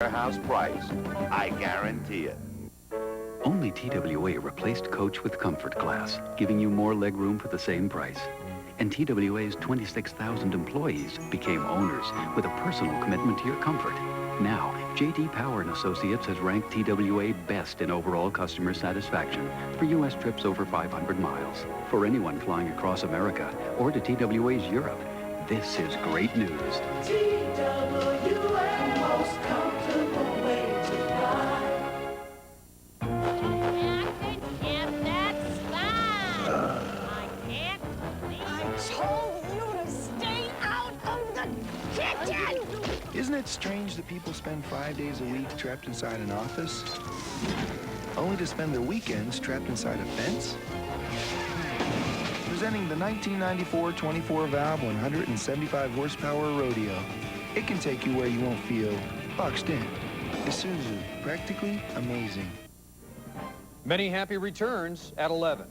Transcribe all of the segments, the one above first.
Warehouse price. I guarantee it. Only TWA replaced coach with comfort class, giving you more legroom for the same price. And TWA's 26,000 employees became owners with a personal commitment to your comfort. Now, J.D. Power & Associates has ranked TWA best in overall customer satisfaction for U.S. trips over 500 miles. For anyone flying across America or to TWA's Europe, this is great news. TWA, most comfortable way to fly. Isn't it strange that people spend 5 days a week trapped inside an office, only to spend their weekends trapped inside a fence? Presenting the 1994 24-valve 175 horsepower rodeo. It can take you where you won't feel boxed in. Isuzu, practically amazing. Many happy returns at 11.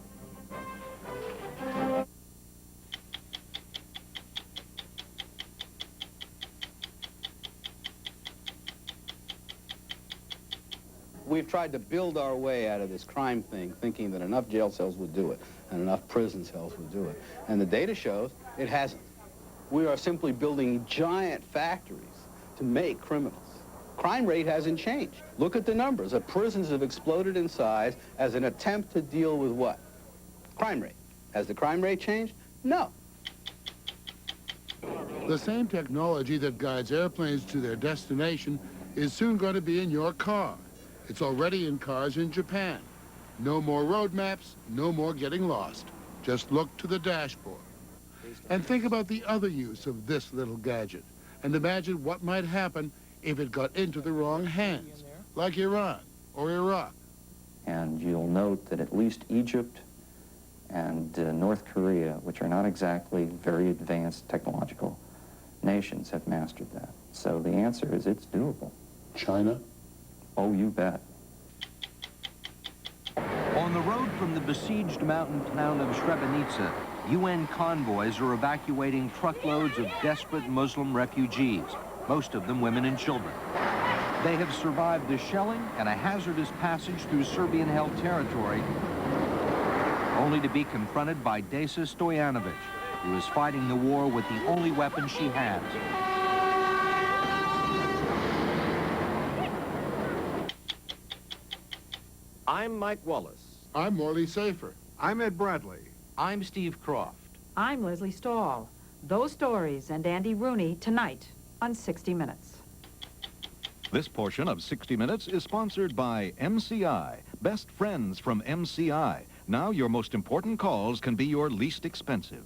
We've tried to build our way out of this crime thing, thinking that enough jail cells would do it, and enough prison cells would do it. And the data shows it hasn't. We are simply building giant factories to make criminals. Crime rate hasn't changed. Look at the numbers. The prisons have exploded in size as an attempt to deal with what? Crime rate. Has the crime rate changed? No. The same technology that guides airplanes to their destination is soon going to be in your car. It's already in cars in Japan. No more road maps, no more getting lost. Just look to the dashboard. And think about the other use of this little gadget. And imagine what might happen if it got into the wrong hands, like Iran or Iraq. And you'll note that at least Egypt and North Korea, which are not exactly very advanced technological nations, have mastered that. So the answer is it's doable. China? Oh, you bet. On the road from the besieged mountain town of Srebrenica, UN convoys are evacuating truckloads of desperate Muslim refugees, most of them women and children. They have survived the shelling and a hazardous passage through Serbian-held territory, only to be confronted by Desa Stojanovic, who is fighting the war with the only weapon she has. I'm Mike Wallace. I'm Morley Safer. I'm Ed Bradley. I'm Steve Croft. I'm Leslie Stahl. Those stories and Andy Rooney tonight on 60 Minutes. This portion of 60 Minutes is sponsored by MCI. Best friends from MCI. Now your most important calls can be your least expensive.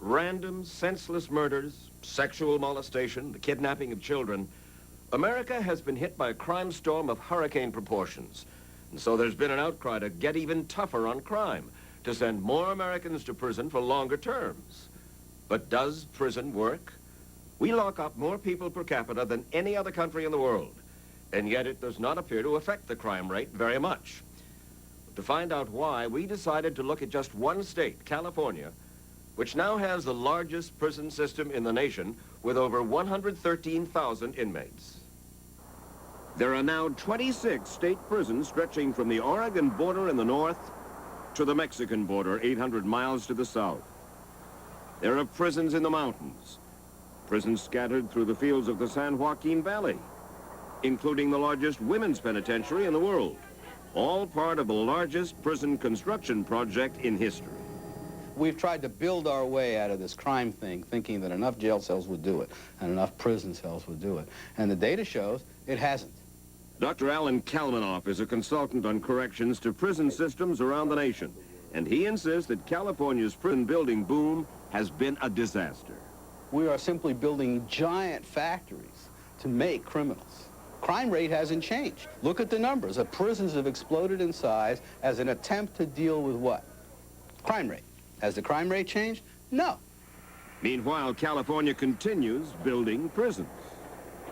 Random, senseless murders, sexual molestation, the kidnapping of children. America has been hit by a crime storm of hurricane proportions. And so there's been an outcry to get even tougher on crime, to send more Americans to prison for longer terms. But does prison work? We lock up more people per capita than any other country in the world, and yet it does not appear to affect the crime rate very much. To find out why, we decided to look at just one state, California, which now has the largest prison system in the nation with over 113,000 inmates. There are now 26 state prisons stretching from the Oregon border in the north to the Mexican border 800 miles to the south. There are prisons in the mountains, prisons scattered through the fields of the San Joaquin Valley, including the largest women's penitentiary in the world, all part of the largest prison construction project in history. We've tried to build our way out of this crime thing, thinking that enough jail cells would do it, and enough prison cells would do it. And the data shows it hasn't. Dr. Alan Kalmanoff is a consultant on corrections to prison systems around the nation, and he insists that California's prison building boom has been a disaster. We are simply building giant factories to make criminals. Crime rate hasn't changed. Look at the numbers. The prisons have exploded in size as an attempt to deal with what? Crime rate. Has the crime rate changed? No. Meanwhile, California continues building prisons.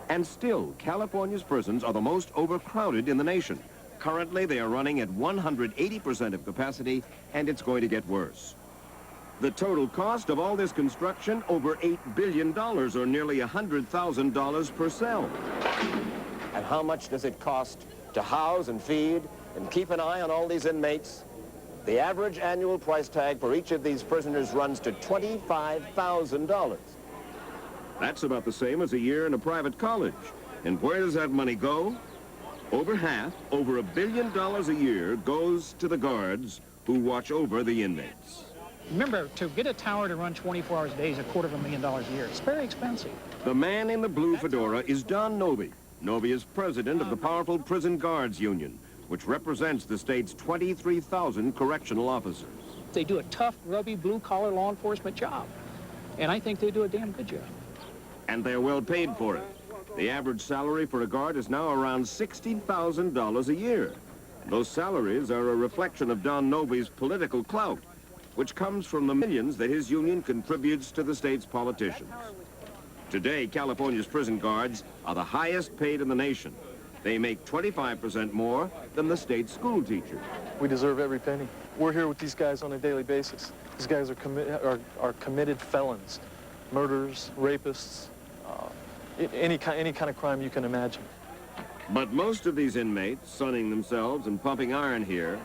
And still, California's prisons are the most overcrowded in the nation. Currently, they are running at 180% of capacity, and it's going to get worse. The total cost of all this construction, over $8 billion, or nearly $100,000 per cell. And how much does it cost to house and feed and keep an eye on all these inmates? The average annual price tag for each of these prisoners runs to $25,000. That's about the same as a year in a private college. And where does that money go? Over half, over $1 billion a year, goes to the guards who watch over the inmates. Remember, to get a tower to run 24 hours a day is $250,000 a year. It's very expensive. The man in the blue fedora is Don Novi. Novi is president of the powerful Prison Guards Union, which represents the state's 23,000 correctional officers. They do a tough, grubby, blue-collar law enforcement job, and I think they do a damn good job. And they're well paid for it. The average salary for a guard is now around $60,000 a year. Those salaries are a reflection of Don Novi's political clout, which comes from the millions that his union contributes to the state's politicians. Today, California's prison guards are the highest paid in the nation. They make 25% more than the state school teachers. We deserve every penny. We're here with these guys on a daily basis. These guys are committed felons, murderers, rapists, any kind of crime you can imagine. But most of these inmates, sunning themselves and pumping iron here,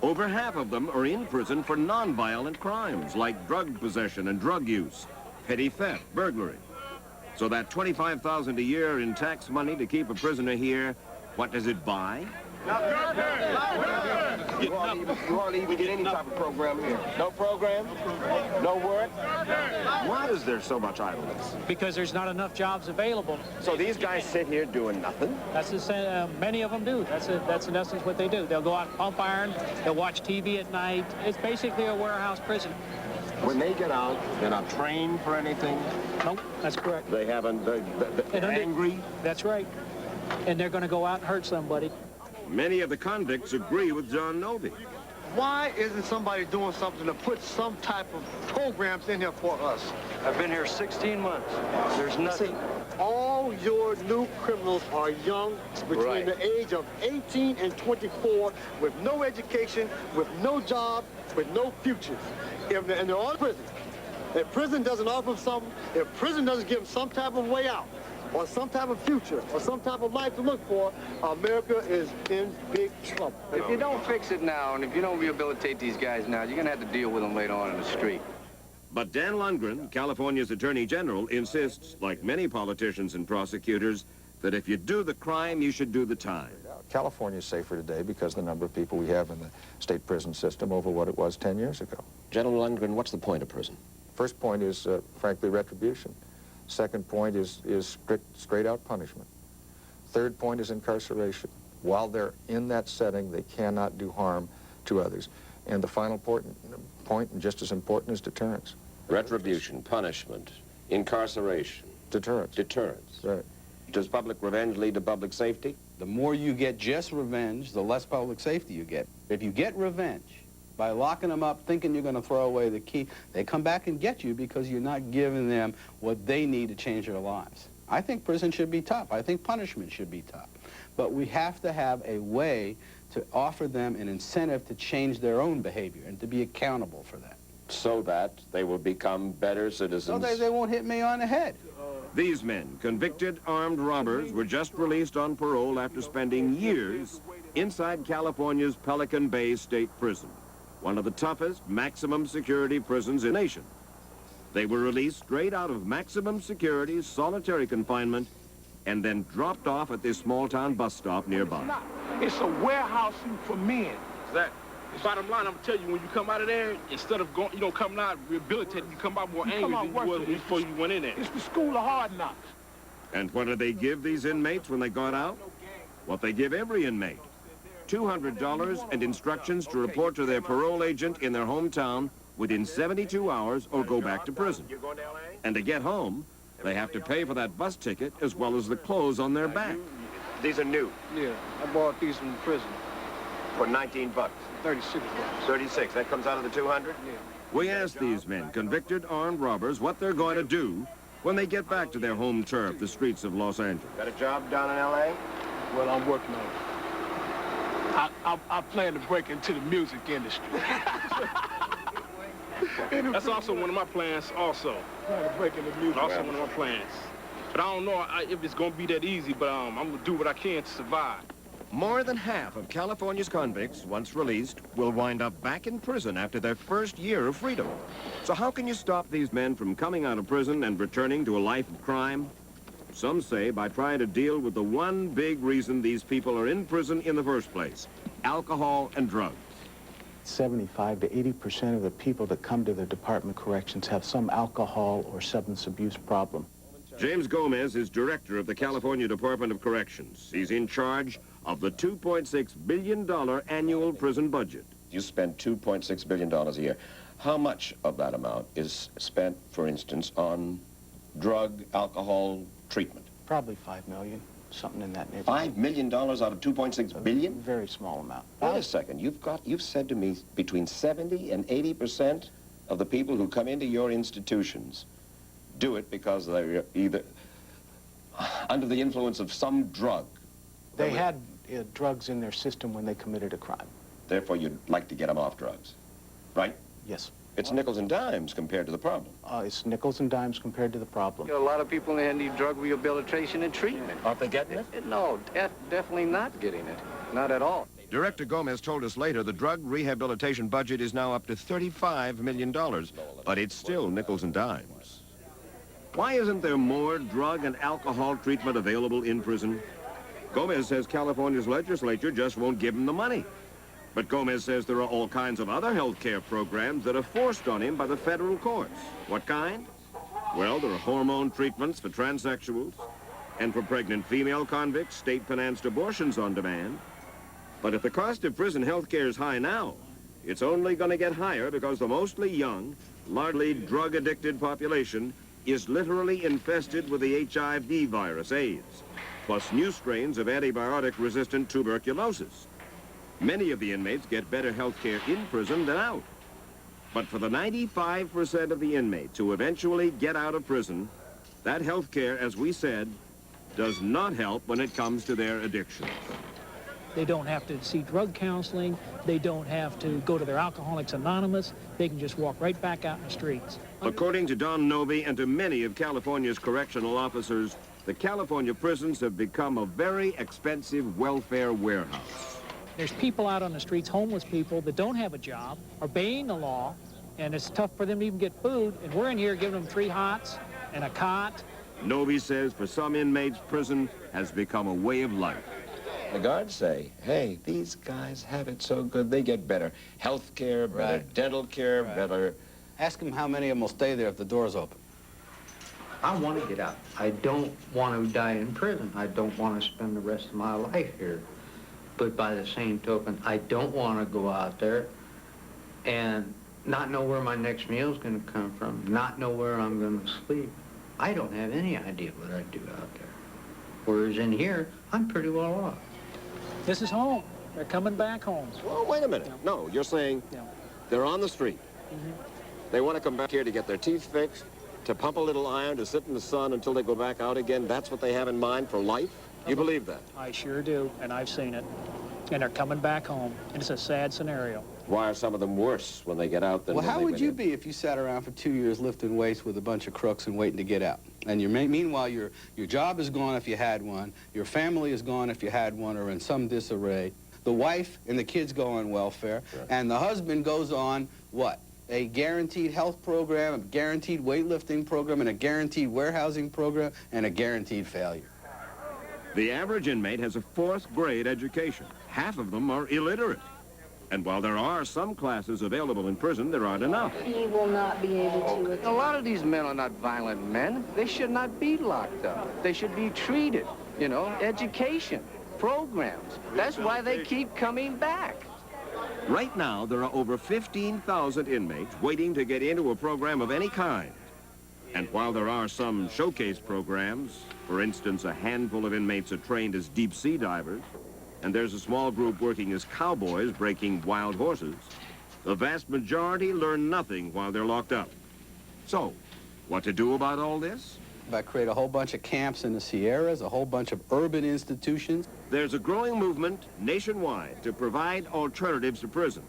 over half of them are in prison for non-violent crimes like drug possession and drug use, petty theft, burglary. So that $25,000 a year in tax money to keep a prisoner here, what does it buy? You hardly even get any type of program here. No program, no work. Why is there so much idleness? Because there's not enough jobs available. So these guys sit here doing nothing? That's many of them do. That's in essence what they do. They'll go out and pump iron. They'll watch TV at night. It's basically a warehouse prison. When they get out, they're not trained for anything? Nope, that's correct. They haven't, they're angry? That's right. And they're going to go out and hurt somebody. Many of the convicts agree with John Novi. Why isn't somebody doing something to put some type of programs in here for us? I've been here 16 months. There's nothing. All your new criminals are young, between the age of 18 and 24, with no education, with no job, with no futures. And they're all in prison. If prison doesn't offer them something, if prison doesn't give them some type of way out, or some type of future, or some type of life to look for, America is in big trouble. If you don't fix it now, and if you don't rehabilitate these guys now, you're going to have to deal with them later on in the street. But Dan Lundgren, California's Attorney General, insists, like many politicians and prosecutors, that if you do the crime, you should do the time. California is safer today because of the number of people we have in the state prison system over what it was 10 years ago. General Lundgren, what's the point of prison? First point is, frankly, retribution. Second point is straight-out punishment. Third point is incarceration. While they're in that setting, they cannot do harm to others. And the final point, and just as important, is deterrence. Retribution, punishment, incarceration. Deterrence. Deterrence. Right. Does public revenge lead to public safety? The more you get just revenge, the less public safety you get. If you get revenge, by locking them up, thinking you're going to throw away the key. They come back and get you because you're not giving them what they need to change their lives. I think prison should be tough. I think punishment should be tough. But we have to have a way to offer them an incentive to change their own behavior and to be accountable for that. So that they will become better citizens. So they won't hit me on the head. These men, convicted armed robbers, were just released on parole after spending years inside California's Pelican Bay State Prison, one of the toughest maximum security prisons in the nation. They were released straight out of maximum security solitary confinement and then dropped off at this small-town bus stop nearby. It's a warehousing for men. Exactly. Bottom line, I'm gonna tell you, when you come out of there, instead of going, coming out rehabilitated, you come out more angry than you was before you went in there. It's the school of hard knocks. And what do they give these inmates when they got out? What they give every inmate. $200 and instructions to report to their parole agent in their hometown within 72 hours or go back to prison. And to get home, they have to pay for that bus ticket as well as the clothes on their back. These are new. Yeah, I bought these from prison. For 19 bucks. 36 bucks. 36, that comes out of the 200? Yeah. We asked these men, convicted armed robbers, what they're going to do when they get back to their home turf, the streets of Los Angeles. Got a job down in L.A.? Well, I'm working on it. I plan to break into the music industry. That's also one of my plans also. Plan to break into music. Also one of my plans. But I don't know if it's going to be that easy, but I'm going to do what I can to survive. More than half of California's convicts, once released, will wind up back in prison after their first year of freedom. So how can you stop these men from coming out of prison and returning to a life of crime? Some say by trying to deal with the one big reason these people are in prison in the first place: alcohol and drugs. 75 to 80% of the people that come to the Department of Corrections have some alcohol or substance abuse problem. James Gomez is director of the California Department of Corrections. He's in charge of the $2.6 billion annual prison budget. You spend $2.6 billion a year. How much of that amount is spent, for instance, on drug, alcohol treatment? Probably $5 million, something in that neighborhood. $5 million out of $2.6 billion? Very small amount. Wait a second. You've said to me between 70 and 80% of the people who come into your institutions do it because they're either under the influence of some drug. They had drugs in their system when they committed a crime. Therefore, you'd like to get them off drugs, right? Yes. It's nickels and dimes compared to the problem. It's nickels and dimes compared to the problem. A lot of people in there need drug rehabilitation and treatment. Aren't they getting it? No, definitely not getting it. Not at all. Director Gomez told us later the drug rehabilitation budget is now up to $35 million, but it's still nickels and dimes. Why isn't there more drug and alcohol treatment available in prison? Gomez says California's legislature just won't give him the money. But Gomez says there are all kinds of other health care programs that are forced on him by the federal courts. What kind? Well, there are hormone treatments for transsexuals, and for pregnant female convicts, state-financed abortions on demand. But if the cost of prison health care is high now, it's only going to get higher because the mostly young, largely drug-addicted population is literally infested with the HIV virus, AIDS, plus new strains of antibiotic-resistant tuberculosis. Many of the inmates get better health care in prison than out. But for the 95% of the inmates who eventually get out of prison, that health care, as we said, does not help when it comes to their addictions. They don't have to see drug counseling. They don't have to go to their Alcoholics Anonymous. They can just walk right back out in the streets. According to Don Novi and to many of California's correctional officers, the California prisons have become a very expensive welfare warehouse. There's people out on the streets, homeless people, that don't have a job, are obeying the law, and it's tough for them to even get food, and we're in here giving them 3 hots and a cot. Novi says for some inmates, prison has become a way of life. The guards say, hey, these guys have it so good. They get better health care, better dental care, better... Ask them how many of them will stay there if the door's open. I want to get out. I don't want to die in prison. I don't want to spend the rest of my life here. But by the same token, I don't want to go out there and not know where my next meal is going to come from, not know where I'm going to sleep. I don't have any idea what I'd do out there. Whereas in here, I'm pretty well off. This is home. They're coming back home. Well, wait a minute. No, you're saying They're on the street. They want to come back here to get their teeth fixed, to pump a little iron, to sit in the sun until they go back out again. That's what they have in mind for life? You believe that? I sure do, and I've seen it. And they're coming back home, and it's a sad scenario. Why are some of them worse when they get out than Well, when how they would went you in? be if you sat around for 2 years lifting weights with a bunch of crooks and waiting to get out? And meanwhile, your job is gone if you had one, your family is gone if you had one or in some disarray. The wife and the kids go on welfare, and the husband goes on, what? A guaranteed health program, a guaranteed weightlifting program, and a guaranteed warehousing program, and a guaranteed failure. The average inmate has a 4th grade education. Half of them are illiterate. And while there are some classes available in prison, there aren't enough. He will not be able to. A lot of these men are not violent men. They should not be locked up. They should be treated, you know, education, programs. That's why they keep coming back. Right now, there are over 15,000 inmates waiting to get into a program of any kind. And while there are some showcase programs, for instance, a handful of inmates are trained as deep-sea divers, and there's a small group working as cowboys breaking wild horses, the vast majority learn nothing while they're locked up. So, what to do about all this? I create a whole bunch of camps in the Sierras, a whole bunch of urban institutions. There's a growing movement nationwide to provide alternatives to prison.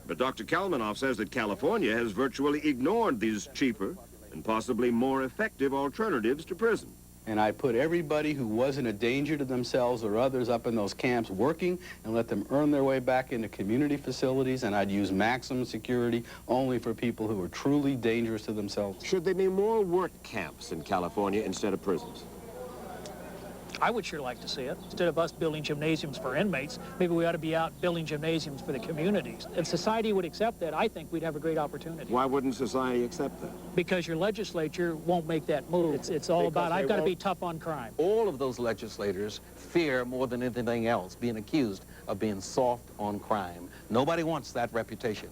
But Dr. Kalmanoff says that California has virtually ignored these cheaper and possibly more effective alternatives to prison. And I put everybody who wasn't a danger to themselves or others up in those camps working and let them earn their way back into community facilities, and I'd use maximum security only for people who were truly dangerous to themselves. Should there be more work camps in California instead of prisons? I would sure like to see it. Instead of us building gymnasiums for inmates, maybe we ought to be out building gymnasiums for the communities. If society would accept that, I think we'd have a great opportunity. Why wouldn't society accept that? Because your legislature won't make that move. It's all about, I've got to be tough on crime. All of those legislators fear more than anything else being accused of being soft on crime. Nobody wants that reputation.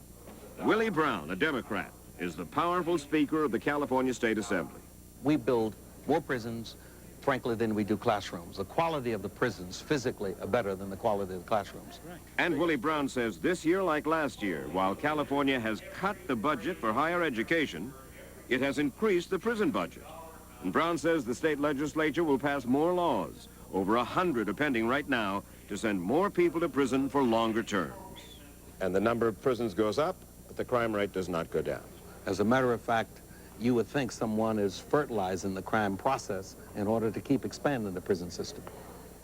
Willie Brown, a Democrat, is the powerful Speaker of the California State Assembly. We build more prisons, frankly, than we do classrooms. The quality of the prisons physically are better than the quality of the classrooms. And Willie Brown says this year, like last year, while California has cut the budget for higher education, it has increased the prison budget. And Brown says the state legislature will pass more laws, over 100 are pending right now, to send more people to prison for longer terms. And the number of prisons goes up, but the crime rate does not go down. As a matter of fact, you would think someone is fertilizing the crime process in order to keep expanding the prison system.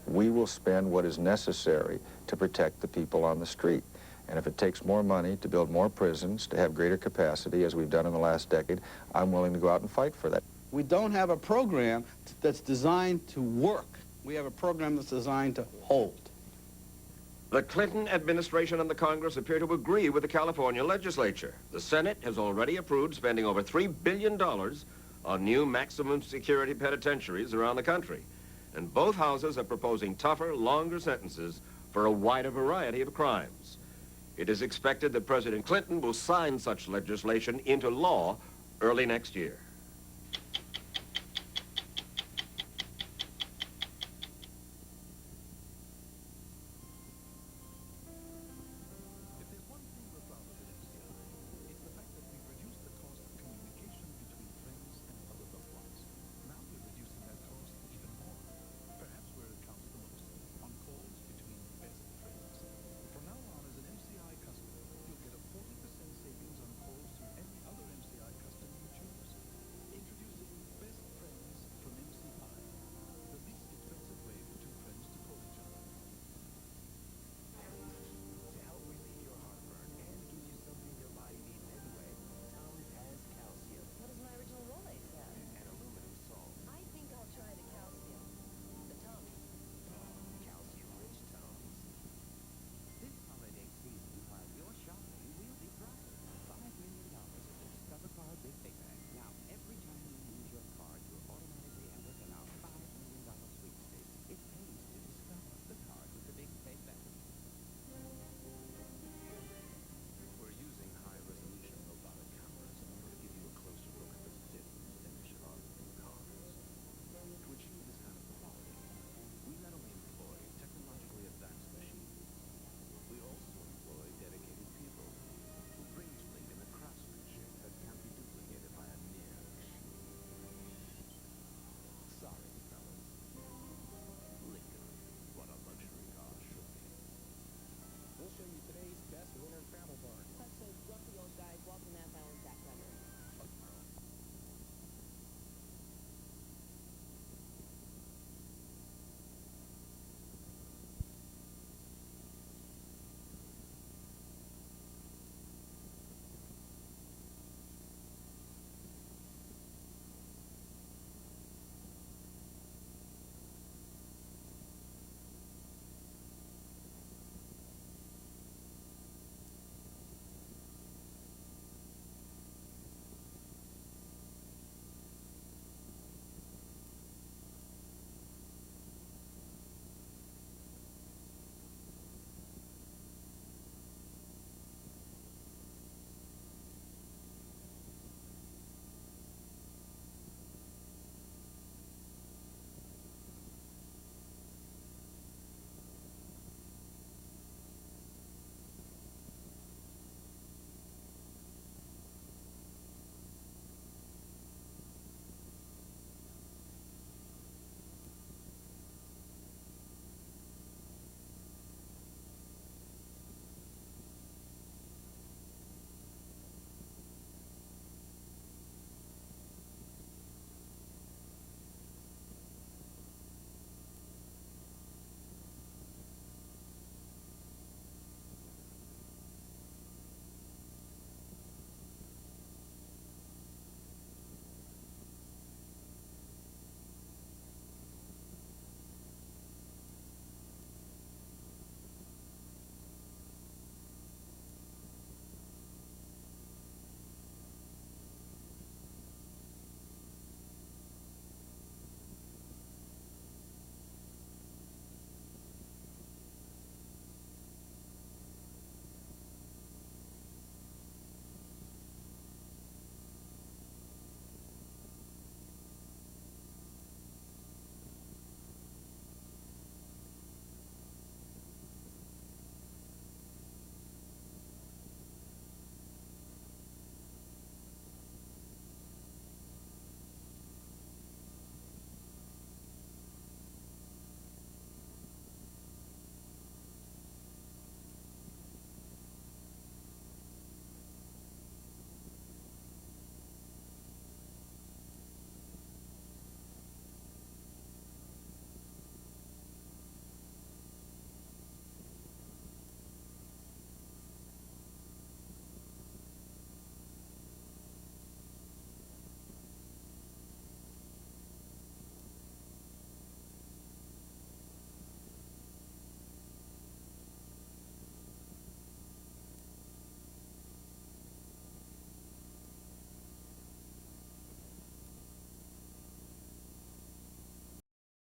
We will spend what is necessary to protect the people on the street. And if it takes more money to build more prisons, to have greater capacity, as we've done in the last decade, I'm willing to go out and fight for that. We don't have a program that's designed to work. We have a program that's designed to hold. The Clinton administration and the Congress appear to agree with the California legislature. The Senate has already approved spending over $3 billion on new maximum security penitentiaries around the country. And both houses are proposing tougher, longer sentences for a wider variety of crimes. It is expected that President Clinton will sign such legislation into law early next year.